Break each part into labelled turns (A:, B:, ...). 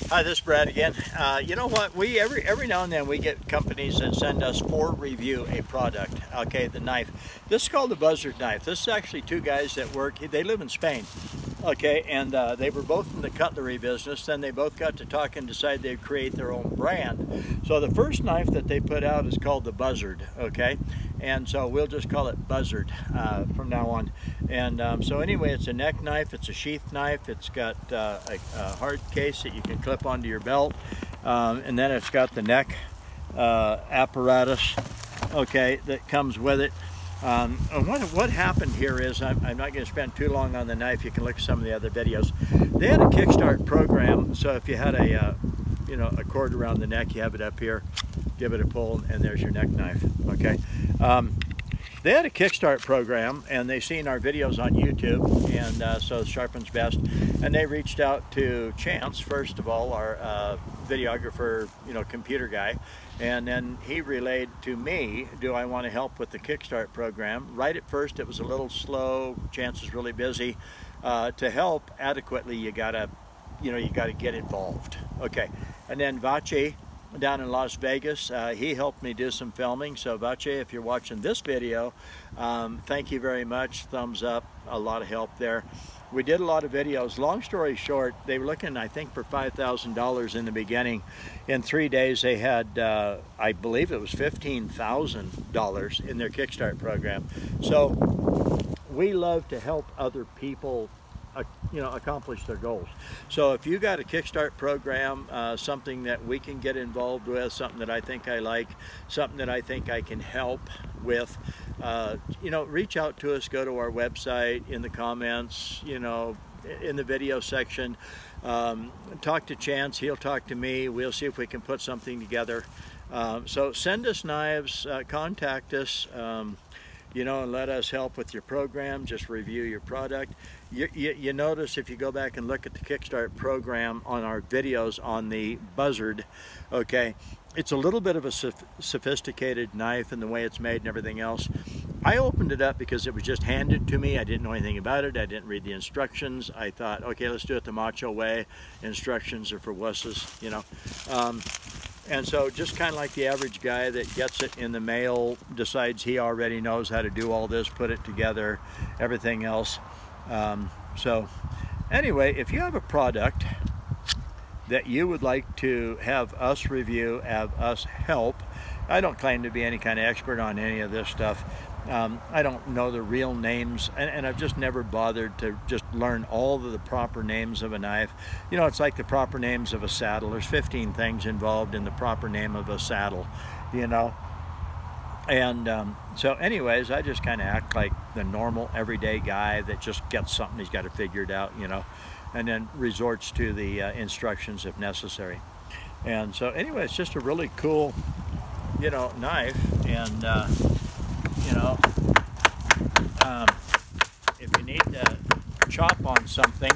A: Hi, this is Brad again. You know what? We every now and then we get companies that send us for review a product. Okay, the knife. This is called the Buzzard knife. This is actually two guys that work. They live in Spain. Okay, and they were both in the cutlery business. Then they both got to talk and decided they'd create their own brand. So the first knife that they put out is called the Buzzard. Okay, and so we'll just call it Buzzard from now on. And so anyway, it's a neck knife. It's a sheath knife. It's got a hard case that you can clip onto your belt, and then it's got the neck apparatus, okay, that comes with it. And what happened here is, I'm not going to spend too long on the knife. You can look at some of the other videos. They had a Kickstarter program, so if you had a a cord around the neck, you have it up here, give it a pull, and there's your neck knife. Okay. They had a Kickstarter program, and they seen our videos on YouTube, and so Sharpens best, and they reached out to Chance, first of all, our videographer, computer guy, and then he relayed to me, do I want to help with the Kickstarter program? Right at first, it was a little slow. Chance is really busy. To help adequately, you gotta get involved. Okay, and then Vache, down in Las Vegas, he helped me do some filming. So Vache, if you're watching this video, thank you very much. Thumbs up, a lot of help there. We did a lot of videos. Long story short, they were looking, I think, for $5,000 in the beginning. In 3 days, they had, I believe it was $15,000 in their Kickstarter program. So we love to help other people accomplish their goals. So if you got a Kickstarter program, something that we can get involved with, something that I think I like, something that I think I can help with, reach out to us. Go to our website, in the comments, in the video section. Talk to Chance, he'll talk to me. We'll see if we can put something together. So send us knives, contact us, and let us help with your program. Just review your product. You notice, if you go back and look at the Kickstarter program on our videos on the Buzzard, okay, it's a little bit of a sophisticated knife in the way it's made and everything else. I opened it up because it was just handed to me. I didn't know anything about it. I didn't read the instructions. I thought, okay, let's do it the macho way. Instructions are for wusses, And so just kind of like the average guy that gets it in the mail, decides he already knows how to do all this, put it together, everything else. So anyway, if you have a product that you would like to have us review, have us help, I don't claim to be any kind of expert on any of this stuff. I don't know the real names, and I've just never bothered to just learn all of the proper names of a knife. It's like the proper names of a saddle. There's 15 things involved in the proper name of a saddle, And so anyways, I just kind of act like the normal everyday guy that just gets something, he's got to figure it out, and then resorts to the instructions if necessary. And so anyway, it's just a really cool, knife. And if you need to chop on something,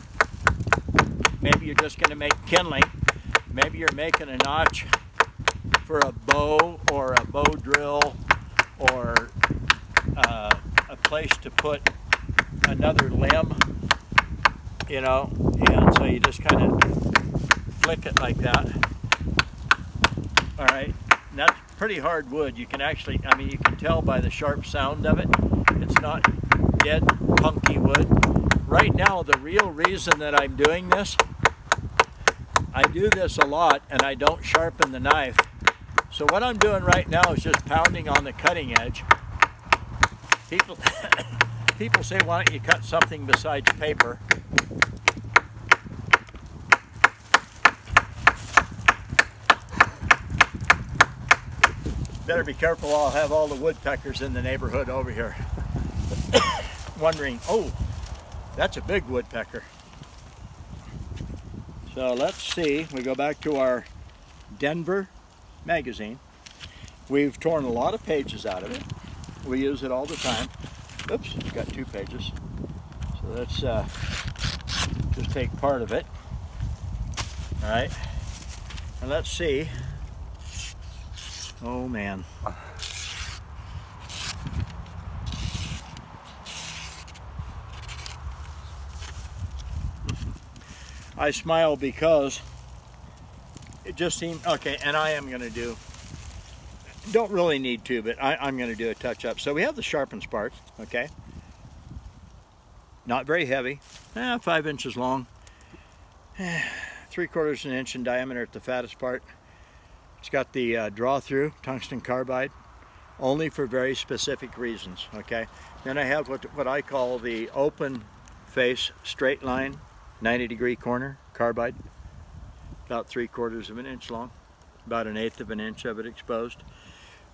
A: maybe you're just going to make kindling, maybe you're making a notch for a bow or a bow drill, or a place to put another limb, and so you just kind of flick it like that. All right, and that's pretty hard wood. You can actually, you can tell by the sharp sound of it, it's not dead punky wood. Right now, the real reason that I'm doing this, I do this a lot and I don't sharpen the knife. So what I'm doing right now is just pounding on the cutting edge. People say, why don't you cut something besides paper? Better be careful, I'll have all the woodpeckers in the neighborhood over here wondering, oh, that's a big woodpecker. So let's see, we go back to our Denver magazine. We've torn a lot of pages out of it. We use it all the time. Oops, it's got 2 pages. So let's just take part of it. All right, and let's see. Oh man. I smile because it just seemed, okay, and I am going to do, don't really need to, but I'm going to do a touch up. So we have the Sharpens part, okay? Not very heavy, 5 inches long, 3/4 an inch in diameter at the fattest part. It's got the draw through tungsten carbide, only for very specific reasons, okay? Then I have what I call the open face straight line 90-degree corner carbide, about 3/4 of an inch long, about 1/8 of an inch of it exposed.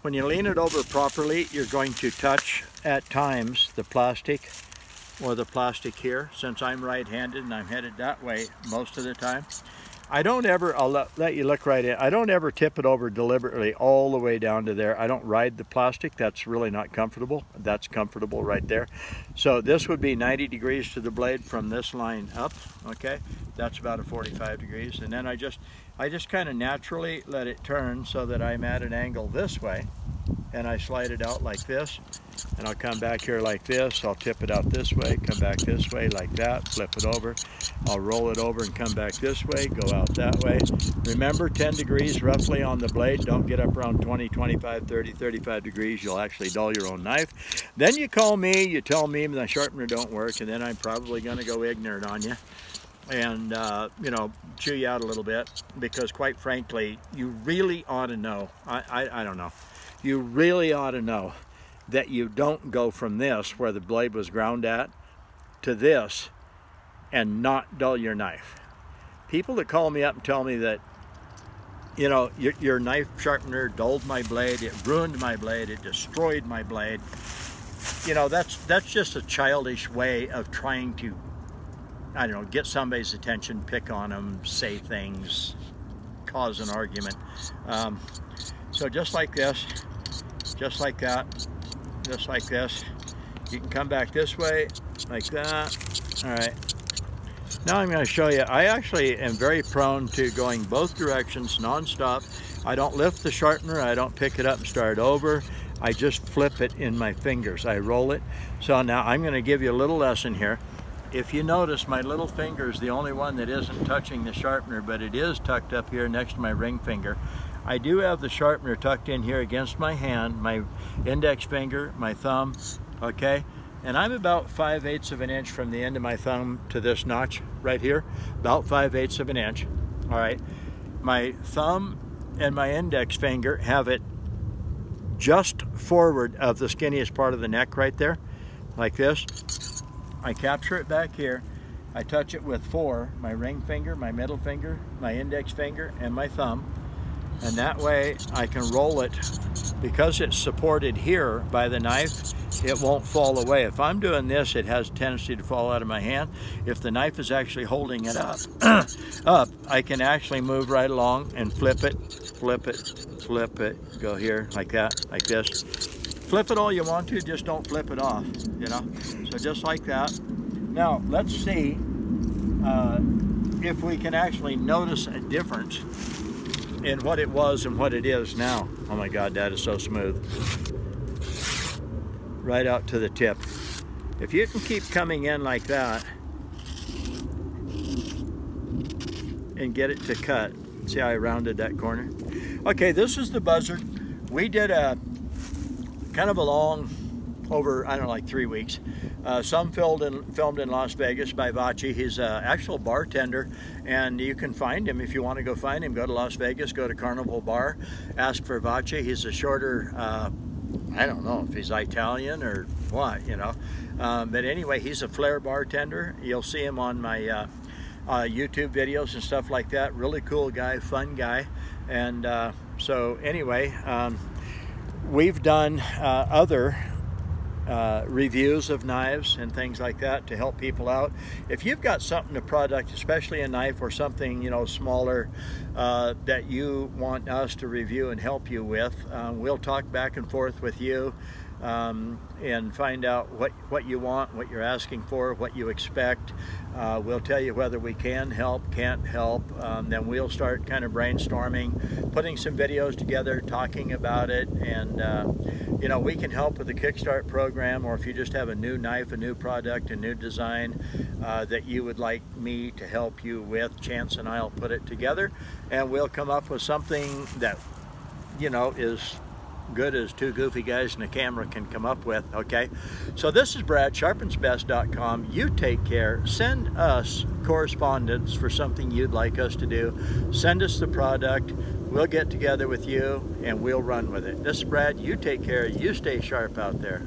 A: When you lean it over properly, you're going to touch at times the plastic or the plastic here. Since I'm right-handed and I'm headed that way most of the time, I don't ever, I'll let you look right in, I don't ever tip it over deliberately all the way down to there. I don't ride the plastic. That's really not comfortable. That's comfortable right there. So this would be 90 degrees to the blade from this line up, okay? That's about a 45 degrees. And then I just kind of naturally let it turn so that I'm at an angle this way, and I slide it out like this, and I'll come back here like this. I'll tip it out this way, come back this way like that, flip it over. I'll roll it over and come back this way, go out that way. Remember, 10 degrees roughly on the blade. Don't get up around 20, 25, 30, 35 degrees. You'll actually dull your own knife. Then you call me, you tell me the sharpener don't work, and then I'm probably going to go ignorant on you and you know, chew you out a little bit, because quite frankly, you really ought to know, I don't know, you really ought to know that you don't go from this, where the blade was ground at, to this and not dull your knife. People that call me up and tell me that, you know, your knife sharpener dulled my blade, it ruined my blade, it destroyed my blade, you know, that's just a childish way of trying to, I don't know, get somebody's attention, pick on them, say things, cause an argument. So just like this, just like that, just like this. You can come back this way, like that. All right. Now I'm going to show you, I actually am very prone to going both directions non-stop. I don't lift the sharpener, I don't pick it up and start over. I just flip it in my fingers. I roll it. So now I'm going to give you a little lesson here. If you notice, my little finger is the only one that isn't touching the sharpener, but it is tucked up here next to my ring finger. I do have the sharpener tucked in here against my hand, my index finger, my thumb, okay? And I'm about 5/8 of an inch from the end of my thumb to this notch right here, about 5/8 of an inch, all right? My thumb and my index finger have it just forward of the skinniest part of the neck right there, like this. I capture it back here, I touch it with 4, my ring finger, my middle finger, my index finger, and my thumb, and that way I can roll it. Because it's supported here by the knife, it won't fall away. If I'm doing this, it has a tendency to fall out of my hand. If the knife is actually holding it up, I can actually move right along and flip it, go here, like that, like this. Flip it all you want to, just don't flip it off, you know? So just like that. Now, let's see if we can actually notice a difference in what it was and what it is now. Oh my God, that is so smooth. Right out to the tip. If you can keep coming in like that and get it to cut, see how I rounded that corner? Okay, this is the buzzard. We did a kind of a long, over, I don't know, like 3 weeks. Some filmed in Las Vegas by Vachi. He's an actual bartender, and you can find him if you want to go find him. Go to Las Vegas, go to Carnival Bar, ask for Vachi. He's a shorter, I don't know if he's Italian or what, you know. But anyway, he's a flair bartender. You'll see him on my YouTube videos and stuff like that. Really cool guy, fun guy. And so anyway, we've done other reviews of knives and things like that to help people out. If you've got something, a product, especially a knife or something, you know, smaller that you want us to review and help you with, we'll talk back and forth with you. and find out what you want, what you're asking for, what you expect. We'll tell you whether we can help, can't help. Then we'll start kind of brainstorming, putting some videos together, talking about it, and you know, we can help with the Kickstart program, or if you just have a new knife, a new product, a new design that you would like me to help you with, Chance and I'll put it together, and we'll come up with something that, you know, is good as two goofy guys and a camera can come up with. Okay, so this is Brad, sharpensbest.com. You take care. Send us correspondence for something you'd like us to do. Send us the product. We'll get together with you and we'll run with it. This is Brad. You take care. You stay sharp out there.